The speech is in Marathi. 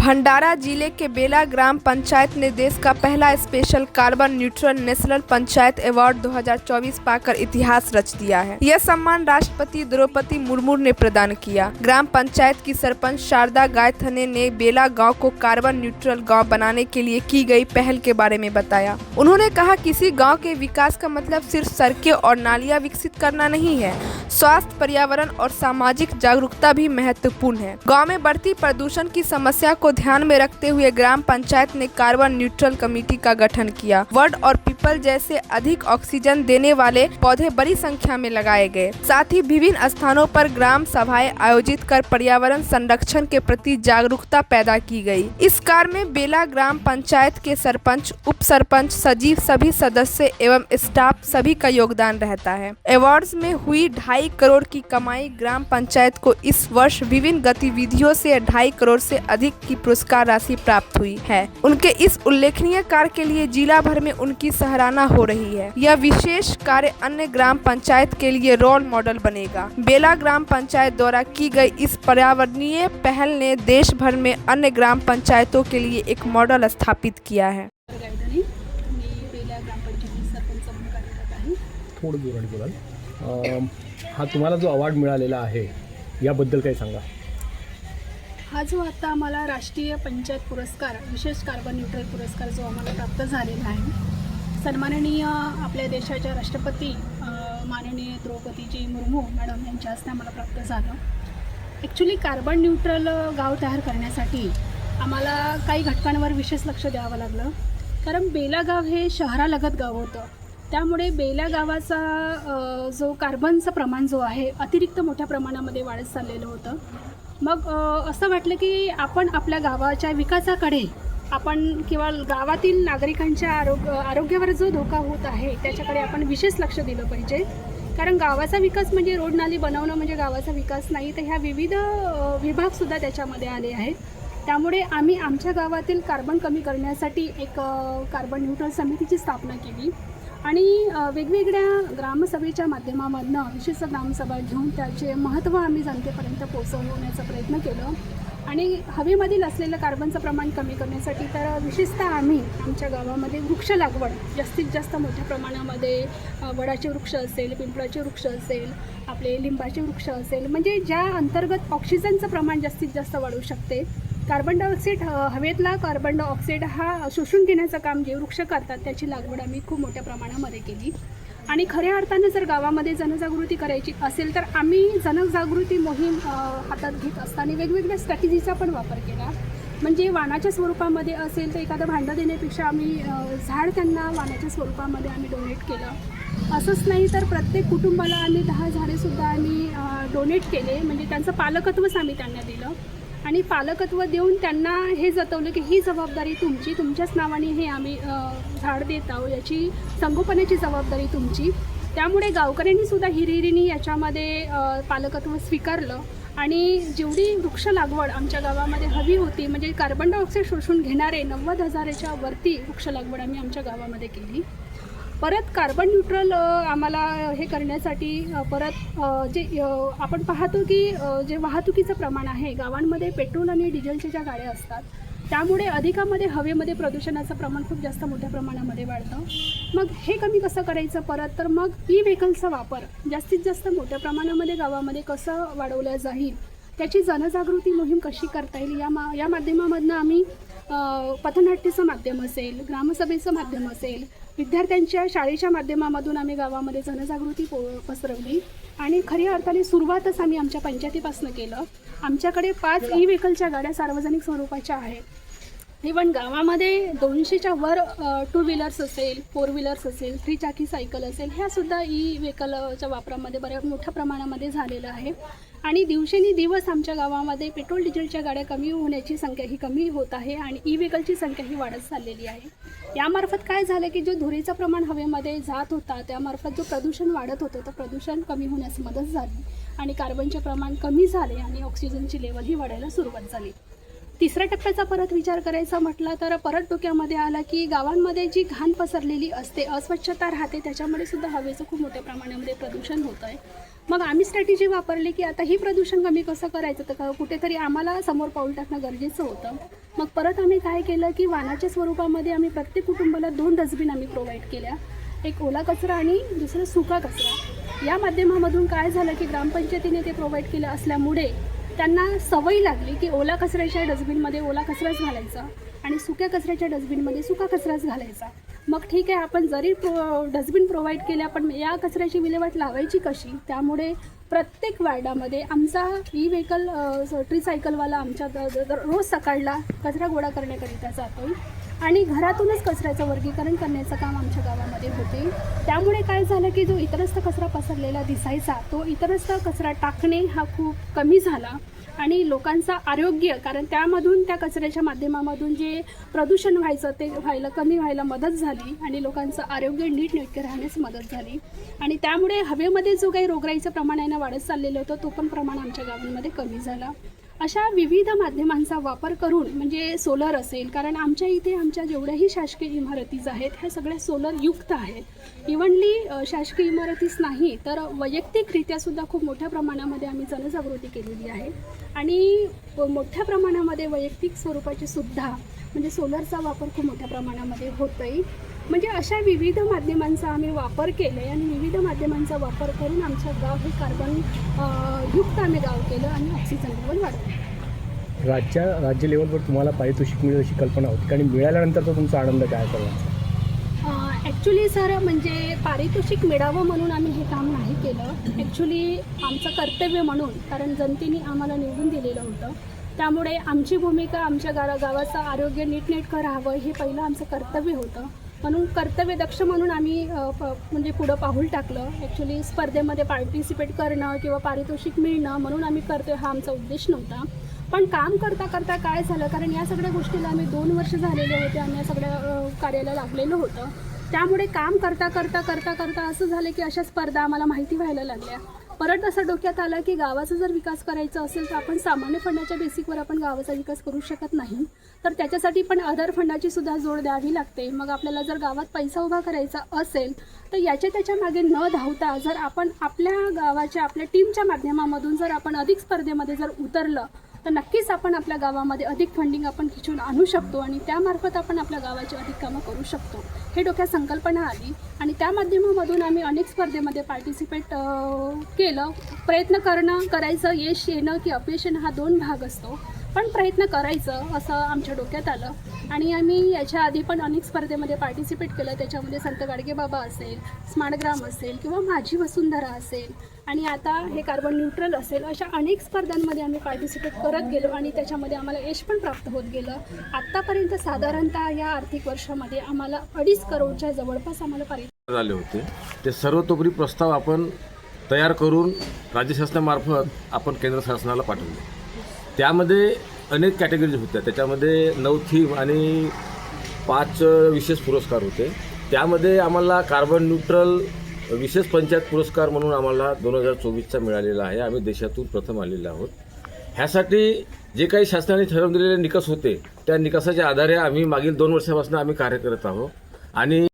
भंडारा जिले के बेला ग्राम पंचायत ने देश का पहला special carbon neutral national panchayat award 2024 पाकर इतिहास रच दिया है। यह सम्मान राष्ट्रपति द्रौपदी मुर्मू ने प्रदान किया। ग्राम पंचायत की सरपंच शारदा गायथने ने बेला गांव को कार्बन न्यूट्रल गांव बनाने के लिए की गई पहल के बारे में बताया। उन्होंने कहा, किसी गाँव के विकास का मतलब सिर्फ सड़कें और नालियाँ विकसित करना नहीं है, स्वास्थ्य, पर्यावरण और सामाजिक जागरूकता भी महत्वपूर्ण है। गाँव में बढ़ती प्रदूषण की समस्या को ध्यान में रखते हुए ग्राम पंचायत ने कार्बन न्यूट्रल कमेटी का गठन किया। वड और पीपल जैसे अधिक ऑक्सीजन देने वाले पौधे बड़ी संख्या में लगाए गए। साथ ही विभिन्न स्थानों पर ग्राम सभाएं आयोजित कर पर्यावरण संरक्षण के प्रति जागरूकता पैदा की गई। इस कार्य में बेला ग्राम पंचायत के सरपंच, उप सरपंच, सचिव, सभी सदस्य एवं स्टाफ सभी का योगदान रहता है। अवार्ड्स में हुई 2.5 करोड़ की कमाई ग्राम पंचायत को इस वर्ष विभिन्न गतिविधियों से 2.5 करोड़ से अधिक की पुरस्कार राशि प्राप्त हुई है। उनके इस उल्लेखनीय कार्य के लिए जिला भर में उनकी सराहना हो रही है। यह विशेष कार्य अन्य ग्राम पंचायत के लिए रोल मॉडल बनेगा। बेला ग्राम पंचायत द्वारा की गई इस पर्यावरणीय पहल ने देश भर में अन्य ग्राम पंचायतों के लिए एक मॉडल स्थापित किया है। थोडं जोराने बोलाल। हा तुम्हाला जो अवॉर्ड मिळालेला आहे याबद्दल काही सांगा। हा जो आता आम्हाला राष्ट्रीय पंचायत पुरस्कार, विशेष कार्बन न्यूट्रल पुरस्कार जो आम्हाला प्राप्त झालेला आहे, सन्माननीय आपल्या देशाच्या राष्ट्रपती माननीय द्रौपदीजी मुर्मू मॅडम यांच्या हस्ते आम्हाला प्राप्त झालं। ॲक्च्युली कार्बन न्यूट्रल गाव तयार करण्यासाठी आम्हाला काही घटकांवर विशेष लक्ष द्यावं लागलं, कारण बेला गाव हे शहरालगत गाव होतं। त्यामुळे बेला गावाचा जो कार्बनचं प्रमाण जो आहे अतिरिक्त मोठ्या प्रमाणामध्ये वाढत चाललेलं होतं। मग असं वाटलं की आपण आपल्या गावाच्या विकासाकडे आपण किंवा गावातील नागरिकांच्या आरोग्यावर जो धोका होत आहे त्याच्याकडे आपण विशेष लक्ष दिलं पाहिजे, कारण गावाचा विकास म्हणजे रोड नाली बनवणं म्हणजे गावाचा विकास नाही, तर ह्या विविध विभागसुद्धा त्याच्यामध्ये आले आहेत। त्यामुळे आम्ही आमच्या गावातील कार्बन कमी करण्यासाठी एक कार्बन न्यूट्रल समितीची स्थापना केली आणि वेगवेगळ्या ग्रामसभेच्या माध्यमामधनं विशेष ग्रामसभा घेऊन त्याचे महत्त्व आम्ही जनतेपर्यंत पोहोचवण्याचा प्रयत्न केलं आणि हवेमधील असलेलं कार्बनचं प्रमाण कमी करण्यासाठी तर विशेषतः आम्ही आमच्या गावामध्ये वृक्ष लागवड जास्तीत जास्त मोठ्या प्रमाणामध्ये वडाचे वृक्ष असेल, पिंपळाचे वृक्ष असेल, आपले लिंबाचे वृक्ष असेल, म्हणजे ज्या अंतर्गत ऑक्सिजनचं प्रमाण जास्तीत जास्त वाढू शकते। कार्बन डायऑक्साईड, हवेतला कार्बन डायऑक्साईड हा शोषून घेण्याचं काम जे वृक्ष करतात त्याची लागवड आम्ही खूप मोठ्या प्रमाणामध्ये केली आणि खऱ्या अर्थानं जर गावामध्ये जनजागृती करायची असेल तर आम्ही जनजागृती मोहीम हातात घेत असताना वेगवेगळ्या स्ट्रॅटेजीचा पण वापर केला। म्हणजे वाणाच्या स्वरूपामध्ये असेल तर एखादं भांडं देण्यापेक्षा आम्ही झाड त्यांना वाणाच्या स्वरूपामध्ये आम्ही डोनेट केलं। असंच नाही तर प्रत्येक कुटुंबाला आम्ही 10 झाडेसुद्धा आम्ही डोनेट केले, म्हणजे त्यांचं पालकत्वच आम्ही त्यांना दिलं आणि पालकत्व देऊन त्यांना हे जतवलं की ही जबाबदारी तुमची, तुमच्याच नावाने हे आम्ही झाड देत आहोत, याची संगोपनाची जबाबदारी तुमची। त्यामुळे गावकऱ्यांनीसुद्धा हिरिरीने याच्यामध्ये पालकत्व स्वीकारलं आणि जेवढी वृक्ष लागवड आमच्या गावामध्ये हवी होती, म्हणजे कार्बन डायऑक्साईड शोषून घेणारे 90,000च्या वरती वृक्ष लागवड आम्ही आमच्या गावामध्ये केली। परत कार्बन न्यूट्रल आम्हाला हे करण्यासाठी परत जे आपण पाहतो की जे वाहतुकीचं प्रमाण आहे गावांमध्ये, पेट्रोल आणि डिझेलच्या ज्या गाड्या असतात त्यामुळे अधिकामध्ये हवेमध्ये प्रदूषणाचं प्रमाण खूप जास्त मोठ्या प्रमाणामध्ये वाढतं। मग हे कमी कसं करायचं परत, तर मग ई-व्हेकलचा वापर जास्तीत जास्त मोठ्या प्रमाणामध्ये गावामध्ये कसं वाढवलं जाईल, त्याची जनजागृती मोहीम कशी करता येईल या माध्यमामधनं आम्ही पथनाट्याचं माध्यम असेल, ग्रामसभेचं माध्यम असेल, विद्यार्थ्यांच्या शाळेच्या माध्यमामधून आम्ही गावामध्ये जनजागृती पसरवली आणि खऱ्या अर्थाने सुरुवातच आम्ही आमच्या पंचायतीपासून केलं। आमच्याकडे 5 ई-व्हेकलच्या गाड्या सार्वजनिक स्वरूपाच्या आहेत। इवन गावामध्ये 200च्या वर 2 व्हीलर्स असेल, 4 व्हीलर्स असेल, 3 चाकी सायकल असेल, ह्यासुद्धा ई-व्हेकलच्या वापरामध्ये बऱ्याच मोठ्या प्रमाणामध्ये झालेलं आहे आणि दिवसेंदिवस आमच्या गावामध्ये पेट्रोल डिझेलच्या गाड्या कमी होण्याची संख्या ही कमी होत आहे आणि ई-व्हेकलची संख्या ही वाढत चाललेली आहे। यामार्फत काय झालं की जो धुळीचं प्रमाण हवेमध्ये जात होता त्यामार्फत जो प्रदूषण वाढत होतं तर प्रदूषण कमी होण्यास मदत झाली आणि कार्बनचे प्रमाण कमी झाले आणि ऑक्सिजनची लेवल ही वाढायला सुरुवात झाली। तिसऱ्या टप्प्याचा परत विचार करायचा म्हटलं तर परत डोक्यामध्ये आला की गावांमध्ये जी घाण पसरलेली असते, अस्वच्छता राहते, त्याच्यामुळे सुद्धा हवेचं खूप मोठ्या प्रमाणामध्ये प्रदूषण होतं आहे. मग आम्ही स्ट्रॅटेजी वापरली की आता ही प्रदूषण कमी कसं करायचं, तर कुठेतरी आम्हाला समोर पाऊल टाकणं गरजेचं होतं. मग परत आम्ही काय केलं की वाहनाच्या स्वरूपामध्ये आम्ही प्रत्येक कुटुंबाला 2 डस्टबिन आम्ही प्रोव्हाइड केल्या, एक ओला कचरा आणि दुसरं सुका कचरा. या माध्यमामधून काय झालं की ग्रामपंचायतीने ते प्रोव्हाइड केलं असल्यामुळे त्यांना सवय लागली की ओला कचऱ्याच्या डस्टबिनमध्ये ओला कचराच घालायचा आणि सुक्या कचऱ्याच्या डस्टबिनमध्ये सुका कचराच घालायचा. मग ठीक आहे, आपण जरी डस्टबिन प्रोव्हाइड केल्या, पण या कचऱ्याची विल्हेवाट लावायची कशी? त्यामुळे प्रत्येक वार्डामध्ये आमचा ई-व्हेकल ट्रिसायकलवाला आमच्या रोज सकाळला कचरा गोळा करण्याकरिता जातो आणि घरातूनच कचऱ्याचं वर्गीकरण करण्याचं काम आमच्या गावामध्ये होते. त्यामुळे काय झालं की जो इतरस्त कचरा पसरलेला दिसायचा, तो इतरस्त कचरा टाकणे हा खूप कमी झाला आणि लोकांचं आरोग्य, कारण त्यामधून त्या कचऱ्याच्या माध्यमामधून जे प्रदूषण व्हायचं ते कमी व्हायला मदत झाली आणि लोकांचं आरोग्य नीटनेटके राहण्यास मदत झाली आणि त्यामुळे हवेमध्ये जो काही रोगराईचं प्रमाण आहे ना वाढत चाललेलं होतं, तो पण प्रमाण आमच्या गावांमध्ये कमी झाला. अशा विविध माध्यमांचा वापर करून, म्हणजे सोलर असेल, कारण आमच्या इथे आमच्या जेवढ्याही शासकीय इमारतीज आहेत ह्या सगळ्या सोलर युक्त आहेत. इव्हनली शासकीय इमारतीच नाही तर वैयक्तिकरित्यासुद्धा खूप मोठ्या प्रमाणामध्ये आम्ही जनजागृती केलेली आहे आणि मोठ्या प्रमाणामध्ये वैयक्तिक स्वरूपाचे सुद्धा म्हणजे सोलरचा वापर खूप मोठ्या प्रमाणामध्ये होतो आहे. म्हणजे अशा विविध माध्यमांचा आम्ही वापर केला आहे आणि विविध माध्यमांचा वापर करून आमचं गाव हे कार्बन युक्त आम्ही गाव केलं आणि ऑक्सिजन लेवल वाढवलं. राज्य लेवलवर तुम्हाला पारितोषिक मिळेल अशी कल्पना होती आणि मिळाल्यानंतरचा तुमचा आनंद काय सर्वांचा? ॲक्च्युली सर, म्हणजे पारितोषिक मिळावं म्हणून आम्ही हे काम नाही केलं. ॲक्च्युली आमचं कर्तव्य म्हणून, कारण जनतेने आम्हाला निवडून दिलेलं होतं, त्यामुळे आमची भूमिका आमच्या गावाचं आरोग्य नीटनेटकं राहावं हे पहिलं आमचं कर्तव्य होतं. म्हणून कर्तव्यदक्ष म्हणून आम्ही म्हणजे पुढं पाऊल टाकलं. ॲक्च्युली स्पर्धेमध्ये पार्टिसिपेट करणं किंवा पारितोषिक मिळणं म्हणून आम्ही करतोय हा आमचा उद्देश नव्हता. पण काम करता करता काय झालं, कारण या सगळ्या गोष्टीला आम्ही 2 वर्ष झालेले होते, आम्ही या सगळ्या कार्याला लागलेलो होतं. त्यामुळे काम करता करता करता करता असं झालं की अशा स्पर्धा आम्हाला माहिती व्हायला लागल्या. परत असं डोक्यात आलं की गावाचा जर विकास करायचा असेल तर आपण सामान्य फंडाच्या बेसिकवर आपण गावाचा विकास करू शकत नाही, तर त्याच्यासाठी पण अदर फंडाची सुद्धा जोड द्यावी लागते. मग आपल्याला जर गावात पैसा उभा करायचा असेल तर त्याच्या मागे न धावता जर आपण आपल्या गावाच्या आपल्या टीमच्या माध्यमामधून जर आपण अधिक स्पर्धेमध्ये जर उतरलं तर नक्कीच आपण आपल्या गावामध्ये अधिक फंडिंग आपण खिचून आणू शकतो आणि त्यामार्फत आपण आपल्या गावाची अधिक कामं करू शकतो. हे डोक्यात संकल्पना आली आणि त्या माध्यमामधून आम्ही अनेक स्पर्धेमध्ये पार्टिसिपेट केलं. प्रयत्न करायचं, यश येणं की अपयश येणं हा 2 भाग असतो, पण प्रयत्न करायचं असं आमच्या डोक्यात आलं आणि आम्ही याच्या आधी पण अनेक स्पर्धेमध्ये पार्टिसिपेट केलं. त्याच्यामध्ये संत गाडगेबाबा असेल, स्मार्टग्राम असेल किंवा माझी वसुंधरा असेल आणि आता हे कार्बन न्यूट्रल असेल, अशा अनेक स्पर्धांमध्ये आम्ही पार्टिसिपेट करत गेलो आणि त्याच्यामध्ये आम्हाला यश पण प्राप्त होत गेलं. आत्तापर्यंत साधारणतः या आर्थिक वर्षामध्ये आम्हाला 2.5 करोडच्या जवळपास आम्हाला पारितोषिक झाले होते. ते सर्वतोपरी प्रस्ताव आपण तयार करून राज्य शासनामार्फत आपण केंद्र शासनाला पाठवले. त्यामध्ये अनेक कॅटेगरीज होत्या, त्याच्यामध्ये 9 थीम आणि 5 विशेष पुरस्कार होते. त्यामध्ये आम्हाला कार्बन न्यूट्रल विशेष पंचायत पुरस्कार म्हणून आम्हाला 2024चा मिळालेला आहे. आम्ही देशातून प्रथम आलेले आहोत. ह्यासाठी जे काही शासनाने ठरवून दिलेले निकष होते त्या निकषाच्या आधारे आम्ही मागील 2 वर्षापासून आम्ही कार्य करत आहोत आणि